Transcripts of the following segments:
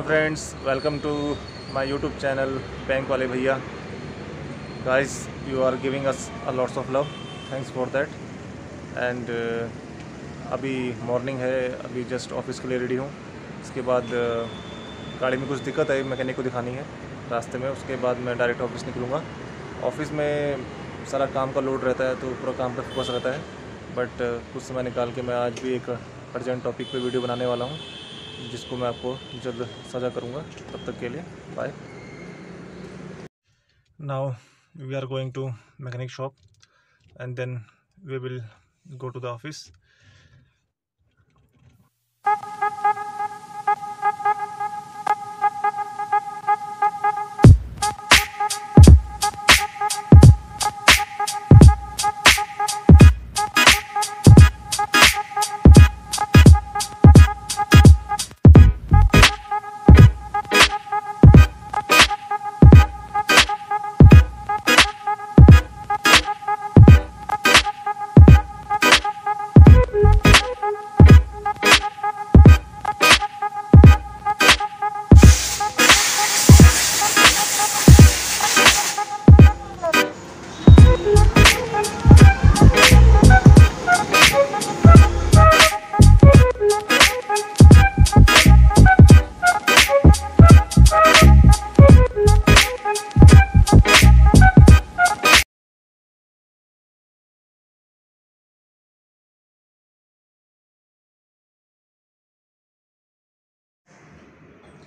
Hello friends, welcome to my YouTube channel bank वाले भैया। Guys, you are giving us a lots of love, thanks for that. And अभी morning है, अभी just office के लिए ready हूँ। इसके बाद गाड़ी में कुछ दिक्कत है, मैकेनिक को दिखानी है रास्ते में। उसके बाद मैं डायरेक्ट ऑफिस निकलूँगा। ऑफिस में सारा काम का लोड रहता है तो पूरा काम पे फोकस रहता है, बट कुछ समय निकाल के मैं आज भी एक अर्जेंट टॉपिक पे वीडियो बनाने वाला हूँ, जिसको मैं आपको जल्द साझा करूँगा। तब तक के लिए bye. Now we are going to mechanic shop and then we will go to the office.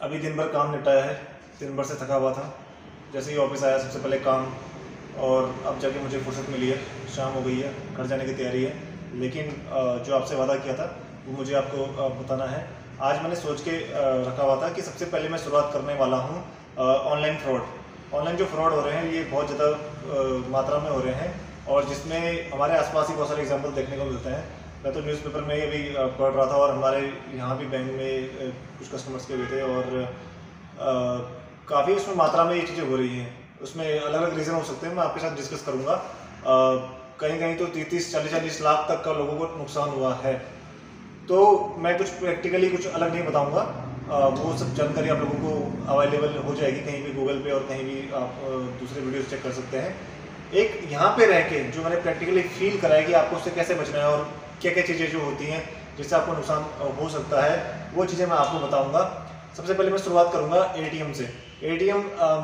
अभी दिन भर काम निपटाया है, दिन भर से थका हुआ था। जैसे ही ऑफिस आया सबसे पहले काम, और अब जाके मुझे फुर्सत मिली है। शाम हो गई है, घर जाने की तैयारी है। लेकिन जो आपसे वादा किया था वो मुझे आपको बताना है। आज मैंने सोच के रखा हुआ था कि सबसे पहले मैं शुरुआत करने वाला हूँ ऑनलाइन फ्रॉड। ऑनलाइन जो फ्रॉड हो रहे हैं ये बहुत ज़्यादा मात्रा में हो रहे हैं, और जिसमें हमारे आसपास ही बहुत सारे एग्जाम्पल देखने को मिलते हैं। मैं तो न्यूज़पेपर में अभी पढ़ रहा था, और हमारे यहाँ भी बैंक में कुछ कस्टमर्स के हुए थे, और काफ़ी उसमें मात्रा में ये चीज़ें हो रही हैं। उसमें अलग अलग रीज़न हो सकते हैं, मैं आपके साथ डिस्कस करूँगा। कहीं कहीं तो 30-40 लाख तक का लोगों को नुकसान हुआ है। तो मैं कुछ प्रैक्टिकली कुछ अलग नहीं बताऊँगा, वो सब जानकारी आप लोगों को अवेलेबल हो जाएगी कहीं भी गूगल पे, और कहीं भी आप दूसरे वीडियोस चेक कर सकते हैं। एक यहाँ पे रह के जो मैंने प्रैक्टिकली फील करा है कि आपको उससे कैसे बचना है, और क्या क्या चीज़ें जो होती हैं जिससे आपको नुकसान हो सकता है, वो चीज़ें मैं आपको बताऊंगा। सबसे पहले मैं शुरुआत करूंगा एटीएम से। एटीएम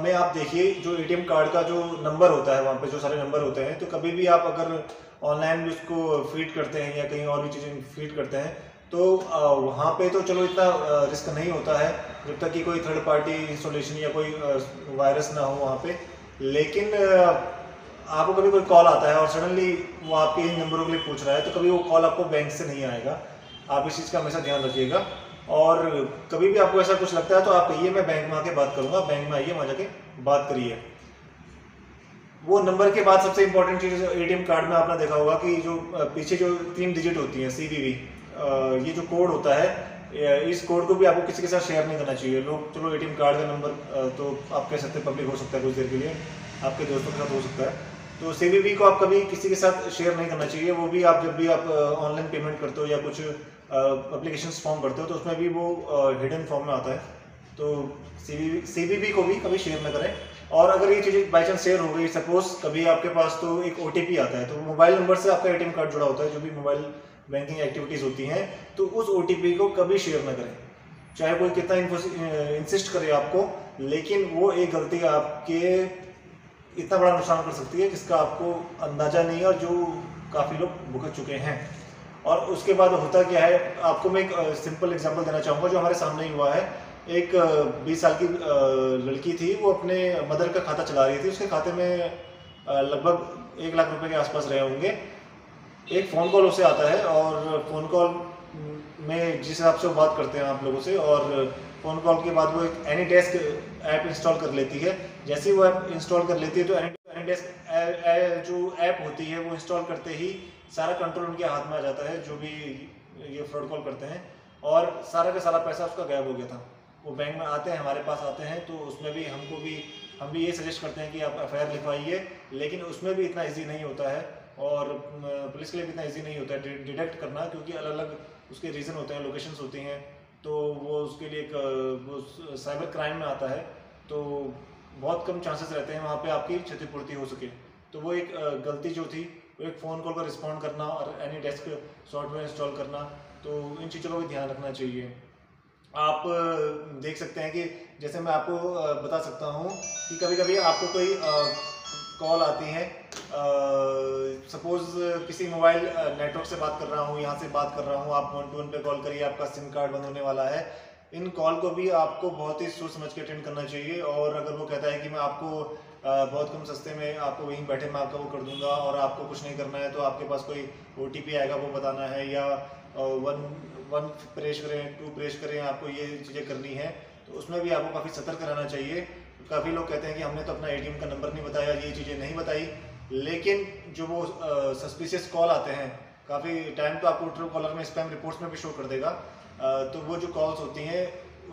में आप देखिए, जो एटीएम कार्ड का जो नंबर होता है, वहाँ पे जो सारे नंबर होते हैं, तो कभी भी आप अगर ऑनलाइन भी उसको फीड करते हैं या कहीं और भी चीज़ें फीड करते हैं, तो वहाँ पे तो चलो इतना रिस्क नहीं होता है जब तक कि कोई थर्ड पार्टी इंस्टॉलेशन या कोई वायरस ना हो वहाँ पे। लेकिन आपको कभी कोई कॉल आता है और सडनली वो आपके इन नंबरों के लिए पूछ रहा है, तो कभी वो कॉल आपको बैंक से नहीं आएगा। आप इस चीज़ का हमेशा ध्यान रखिएगा। और कभी भी आपको ऐसा कुछ लगता है तो आप कहिए मैं बैंक में आके बात करूंगा, बैंक में आइए, वहाँ जाके बात करिए। वो नंबर के बाद सबसे इंपॉर्टेंट चीज़ एटीएम कार्ड में आपने देखा होगा कि जो पीछे जो 3 डिजिट होती हैं सीवीवी, ये जो कोड होता है, इस कोड को भी आपको किसी के साथ शेयर नहीं करना चाहिए। लोग चलो एटीएम कार्ड का नंबर तो आप कह सकते हैं पब्लिक हो सकता है, कुछ देर के लिए आपके दोस्तों के साथ हो सकता है, तो सीवीवी को आप कभी किसी के साथ शेयर नहीं करना चाहिए। वो भी आप जब भी आप ऑनलाइन पेमेंट करते हो या कुछ एप्लीकेशंस फॉर्म करते हो, तो उसमें भी वो हिडन फॉर्म में आता है। तो सीवीवी को भी कभी शेयर न करें। और अगर ये चीज़ बाई चांस शेयर हो गई, सपोज कभी आपके पास तो एक ओटीपी आता है, तो मोबाइल नंबर से आपका एटीएम कार्ड जुड़ा होता है, जो भी मोबाइल बैंकिंग एक्टिविटीज़ होती हैं, तो उस ओटीपी को कभी शेयर ना करें। चाहे कोई कितना इंसिस्ट करे आपको, लेकिन वो एक गलती आपके इतना बड़ा नुकसान कर सकती है जिसका आपको अंदाजा नहीं है, और जो काफ़ी लोग भुगत चुके हैं। और उसके बाद होता क्या है, आपको मैं एक सिंपल एग्जांपल देना चाहूँगा जो हमारे सामने ही हुआ है। एक 20 साल की लड़की थी, वो अपने मदर का खाता चला रही थी। उसके खाते में लगभग 1 लाख रुपए के आसपास रहे होंगे। एक फ़ोन कॉल उसे आता है, और फ़ोन कॉल में जिस हिसाब से वो बात करते हैं आप लोगों से, और फ़ोन कॉल के बाद वो एक एनी डेस्क ऐप इंस्टॉल कर लेती है। जैसे ही वो ऐप इंस्टॉल कर लेती है, तो एनी डेस्क जो ऐप होती है वो इंस्टॉल करते ही सारा कंट्रोल उनके हाथ में आ जाता है, जो भी ये फ्रॉड कॉल करते हैं। और सारा का सारा पैसा उसका गायब हो गया था। वो बैंक में आते हैं, हमारे पास आते हैं, तो उसमें भी हम भी ये सजेस्ट करते हैं कि आप एफआईआर लिखवाइए, लेकिन उसमें भी इतना ईजी नहीं होता है, और पुलिस के लिए भी इतना ईजी नहीं होता है डिटेक्ट करना, क्योंकि अलग अलग उसके रीज़न होते हैं, लोकेशंस होती हैं, तो वो उसके लिए एक वो साइबर क्राइम में आता है, तो बहुत कम चांसेस रहते हैं वहाँ पे आपकी क्षतिपूर्ति हो सके। तो वो एक गलती जो थी वो एक फ़ोन कॉल का रिस्पॉन्ड करना और एनी डेस्क सॉफ्टवेयर इंस्टॉल करना, तो इन चीज़ों का भी ध्यान रखना चाहिए। आप देख सकते हैं कि जैसे मैं आपको बता सकता हूँ कि कभी कभी आपको कोई कॉल आती है, सपोज़ किसी मोबाइल नेटवर्क से बात कर रहा हूँ, यहाँ से बात कर रहा हूँ, आप 1-to-1 पे कॉल करिए, आपका सिम कार्ड बंद होने वाला है। इन कॉल को भी आपको बहुत ही सोच समझ के अटेंड करना चाहिए। और अगर वो कहता है कि मैं आपको बहुत कम सस्ते में आपको वहीं बैठे मैं आपका वो कर दूंगा और आपको कुछ नहीं करना है, तो आपके पास कोई OTP आएगा वो बताना है, या 1 प्रेस करें, 2 प्रेस करें, आपको ये चीज़ें करनी है, तो उसमें भी आपको काफ़ी सतर्क रहना चाहिए। काफ़ी लोग कहते हैं कि हमने तो अपना ATM का नंबर नहीं बताया, ये चीज़ें नहीं बताई, लेकिन जो वो सस्पिशियस कॉल आते हैं काफ़ी टाइम तो आपको ट्रू कॉलर में स्पैम रिपोर्ट्स में भी शो कर देगा। तो वो जो कॉल्स होती हैं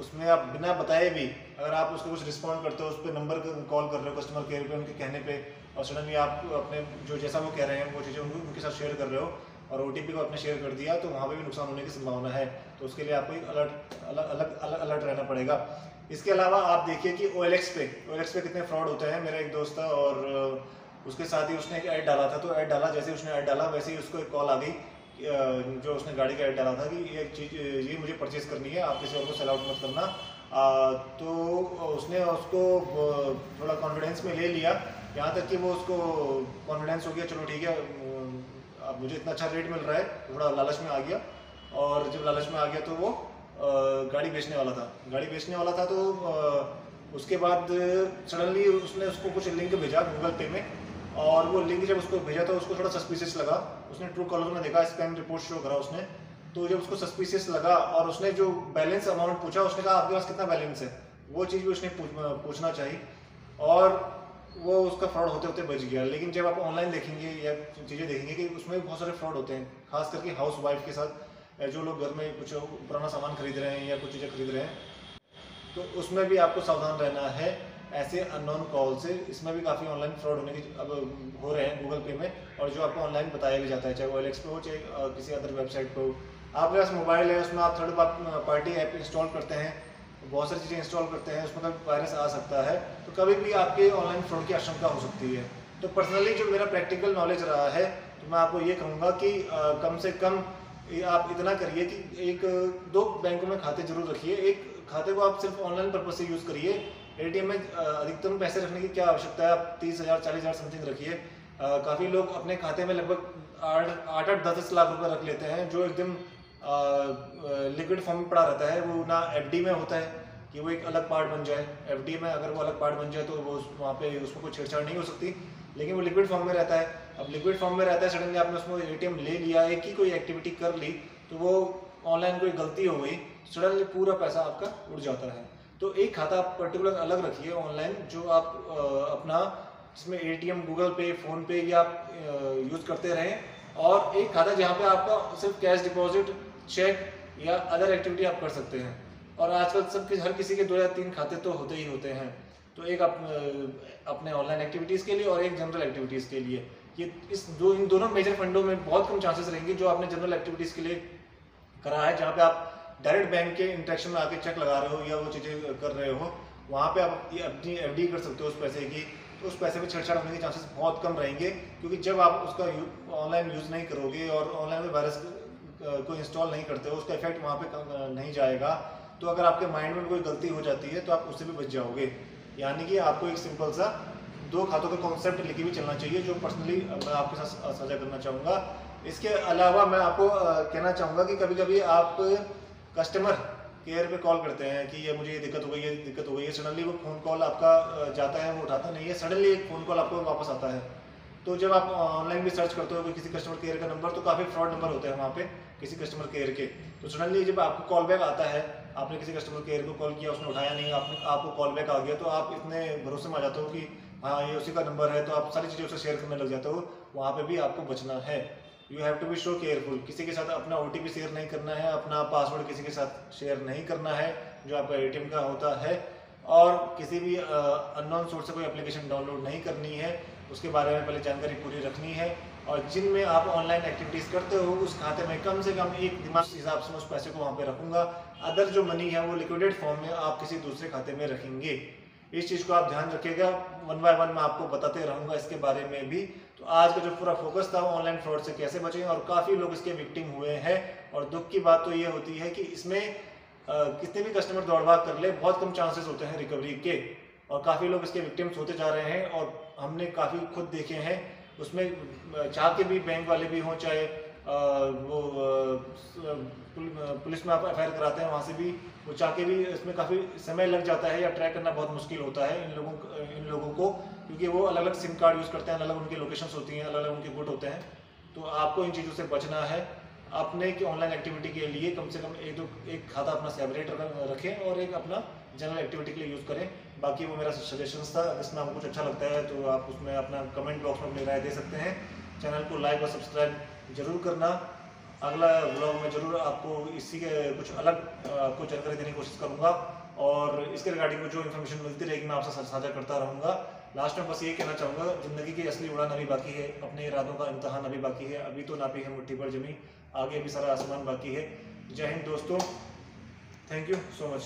उसमें आप बिना बताए भी अगर आप उसको कुछ रिस्पॉन्ड करते हो, उस पर नंबर कॉल कर रहे हो कस्टमर केयर पे उनके कहने पे, और सडनली आप अपने जो जैसा वो कह रहे हैं वो चीज़ें उनके साथ शेयर कर रहे हो और OTP को आपने शेयर कर दिया, तो वहाँ पे भी नुकसान होने की संभावना है। तो उसके लिए आपको एक अलर्ट रहना पड़ेगा। इसके अलावा आप देखिए कि OLX पे कितने फ्रॉड होते हैं। मेरा एक दोस्त था और उसके साथ ही उसने एक ऐड डाला था, तो ऐड डाला, जैसे उसने ऐड डाला वैसे ही उसको एक कॉल आ गई जो उसने गाड़ी का ऐड डाला था कि ये चीज़ ये मुझे परचेज करनी है, आप किसी और को सेल आउट मत करना। तो उसने उसको थोड़ा कॉन्फिडेंस में ले लिया, यहाँ तक कि वो उसको कॉन्फिडेंस हो गया, चलो ठीक है अब मुझे इतना अच्छा रेट मिल रहा है, थोड़ा लालच में आ गया। और जब लालच में आ गया तो वो गाड़ी बेचने वाला था। तो उसके बाद सडनली उसने उसको कुछ लिंक भेजा गूगल पे में, और वो लिंक जब उसको भेजा तो उसको थोड़ा सस्पिशियस लगा। उसने ट्रू कॉलर में देखा, स्पैम रिपोर्ट शो करा उसने, तो जब उसको सस्पिशियस लगा और उसने जो बैलेंस अमाउंट पूछा, उसने कहा आपके पास कितना बैलेंस है, वो चीज़ भी उसने पूछना चाहिए, और वो उसका फ्रॉड होते होते बच गया। लेकिन जब आप ऑनलाइन देखेंगे या चीज़ें देखेंगे कि उसमें बहुत सारे फ्रॉड होते हैं, खास करके हाउस वाइफ के साथ, जो लोग घर में कुछ पुराना सामान खरीद रहे हैं या कुछ चीज़ें खरीद रहे हैं, तो उसमें भी आपको सावधान रहना है ऐसे अननोन कॉल से। इसमें भी काफ़ी ऑनलाइन फ्रॉड होने की अब हो रहे हैं गूगल पे में, और जो आपको ऑनलाइन बताया भी जाता है, चाहे OLX पे हो चाहे किसी अदर वेबसाइट पे हो। आपके पास मोबाइल है, उसमें आप थर्ड पार्टी ऐप इंस्टॉल करते हैं, बहुत सारी चीज़ें इंस्टॉल करते हैं, उसमें कभी वायरस आ सकता है, तो कभी भी आपके ऑनलाइन फ्रॉड की आशंका हो सकती है। तो पर्सनली जो मेरा प्रैक्टिकल नॉलेज रहा है, तो मैं आपको ये कहूँगा कि कम से कम आप इतना करिए कि 1-2 बैंकों में खाते जरूर रखिए। एक खाते को आप सिर्फ ऑनलाइन पर्पज से यूज़ करिए। ATM में अधिकतम पैसे रखने की क्या आवश्यकता है, आप 30,000 40,000 समथिंग रखिए। काफ़ी लोग अपने खाते में लगभग 8-8 10-10 लाख रुपए रख लेते हैं, जो एकदम लिक्विड फॉर्म में पड़ा रहता है। वो ना FD में होता है कि वो एक अलग पार्ट बन जाए, FD में अगर वो अलग पार्ट बन जाए तो वो वहाँ पे उसमें कोई छेड़छाड़ नहीं हो सकती, लेकिन वो लिक्विड फॉर्म में रहता है। अब लिक्विड फॉर्म में रहता है, सडनली आपने उसमें ATM ले लिया, एक ही कोई एक्टिविटी कर ली, तो वो ऑनलाइन कोई गलती हो गई, सडनली पूरा पैसा आपका उड़ जाता है। तो एक खाता आप पर्टिकुलर अलग रखिए ऑनलाइन, जो आप अपना इसमें ATM, गूगल पे, फ़ोन पे या आप यूज़ करते रहें, और एक खाता जहाँ पे आपका सिर्फ कैश डिपॉजिट, चेक या अदर एक्टिविटी आप कर सकते हैं। और आजकल हर किसी के 2 या 3 खाते तो होते ही होते हैं, तो एक आप अपने ऑनलाइन एक्टिविटीज़ के लिए और एक जनरल एक्टिविटीज़ के लिए। ये इन दोनों मेजर फंडों में बहुत कम चांसेस रहेंगे जो आपने जनरल एक्टिविटीज़ के लिए करा है, जहाँ पे आप डायरेक्ट बैंक के इंटरेक्शन में आके चेक लगा रहे हो या वो चीज़ें कर रहे हो, वहाँ पे आप अपनी FD कर सकते हो उस पैसे की, तो उस पैसे में छेड़छाड़ होने के चांसेस बहुत कम रहेंगे। क्योंकि जब आप उसका ऑनलाइन यूज़ नहीं करोगे और ऑनलाइन में वायरस को इंस्टॉल नहीं करते हो, उसका इफेक्ट वहाँ पे नहीं जाएगा। तो अगर आपके माइंड में कोई गलती हो जाती है तो आप उससे भी बच जाओगे। यानी कि आपको एक सिंपल सा 2 खातों का कॉन्सेप्ट लेके भी चलना चाहिए, जो पर्सनली मैं आपके साथ साझा करना चाहूँगा। इसके अलावा मैं आपको कहना चाहूँगा कि कभी कभी आप कस्टमर केयर पे कॉल करते हैं कि ये मुझे ये दिक्कत हो गई है, सडनली वो फ़ोन कॉल आपका जाता है, वो उठाता नहीं है, सडनली एक फ़ोन कॉल आपको वापस आता है। तो जब आप ऑनलाइन भी सर्च करते हो कोई किसी कस्टमर केयर का नंबर, तो काफ़ी फ्रॉड नंबर होते हैं वहाँ पे किसी कस्टमर केयर के। तो सडनली जब आपको कॉल बैक आता है, आपने किसी कस्टमर केयर को कॉल किया, उसने उठाया नहीं, आपको कॉल बैक आ गया, तो आप इतने भरोसे में आ जाते हो कि हाँ ये उसी का नंबर है, तो आप सारी चीज़ें उससे शेयर करने लग जाते हो। वहाँ पे भी आपको बचना है। You have to be so careful. किसी के साथ अपना OTP शेयर नहीं करना है, अपना पासवर्ड किसी के साथ शेयर नहीं करना है जो आपका ATM का होता है, और किसी भी अननोन सोर्स से कोई एप्लीकेशन डाउनलोड नहीं करनी है। उसके बारे में पहले जानकारी पूरी रखनी है। और जिनमें आप ऑनलाइन एक्टिविटीज़ करते हो उस खाते में कम से कम एक दिमाग के हिसाब से मैं उस पैसे को वहाँ पे रखूँगा। अदर जो मनी है वो लिक्विडेट फॉर्म में आप किसी दूसरे खाते में रखेंगे। इस चीज़ को आप ध्यान रखिएगा। 1 बाय 1 मैं आपको बताते रहूँगा इसके बारे में भी। तो आज का जो पूरा फोकस था वो ऑनलाइन फ्रॉड से कैसे बचें, और काफ़ी लोग इसके विक्टिम हुए हैं। और दुख की बात तो ये होती है कि इसमें कितने भी कस्टमर दौड़ भाग कर ले, बहुत कम चांसेस होते हैं रिकवरी के, और काफ़ी लोग इसके विक्टिम्स होते जा रहे हैं। और हमने काफ़ी खुद देखे हैं उसमें, चाह के भी बैंक वाले भी हों, चाहे वो पुलिस में आप FIR कराते हैं वहाँ से भी वो चाह के भी इसमें काफ़ी समय लग जाता है या ट्रैक करना बहुत मुश्किल होता है इन लोगों को, क्योंकि वो अलग अलग सिम कार्ड यूज़ करते हैं, अलग अलग उनकी लोकेशंस होती हैं, अलग अलग उनके गुट होते हैं। तो आपको इन चीज़ों से बचना है। अपने की ऑनलाइन एक्टिविटी के लिए कम से कम एक खाता अपना सेपरेट रखें और एक अपना जनरल एक्टिविटी के लिए यूज़ करें। बाकी वो मेरा सजेशंस था। इसमें आपको कुछ अच्छा लगता है तो आप उसमें अपना कमेंट बॉक्स में अपनी राय दे सकते हैं। चैनल को लाइक और सब्सक्राइब जरूर करना। अगला ब्लॉग में जरूर आपको इसी के कुछ अलग आपको जानकारी देने की कोशिश करूँगा, और इसके रिगार्डिंग जो इन्फॉर्मेशन मिलती रहेगी मैं आपसे साझा करता रहूँगा। लास्ट में बस ये कहना चाहूँगा, ज़िंदगी की असली उड़ान अभी बाकी है, अपने इरादों का इम्तहान अभी बाकी है। अभी तो नापी है मुट्ठी पर ज़मीन, आगे भी सारा आसमान बाकी है। जय हिंद दोस्तों, थैंक यू सो मच।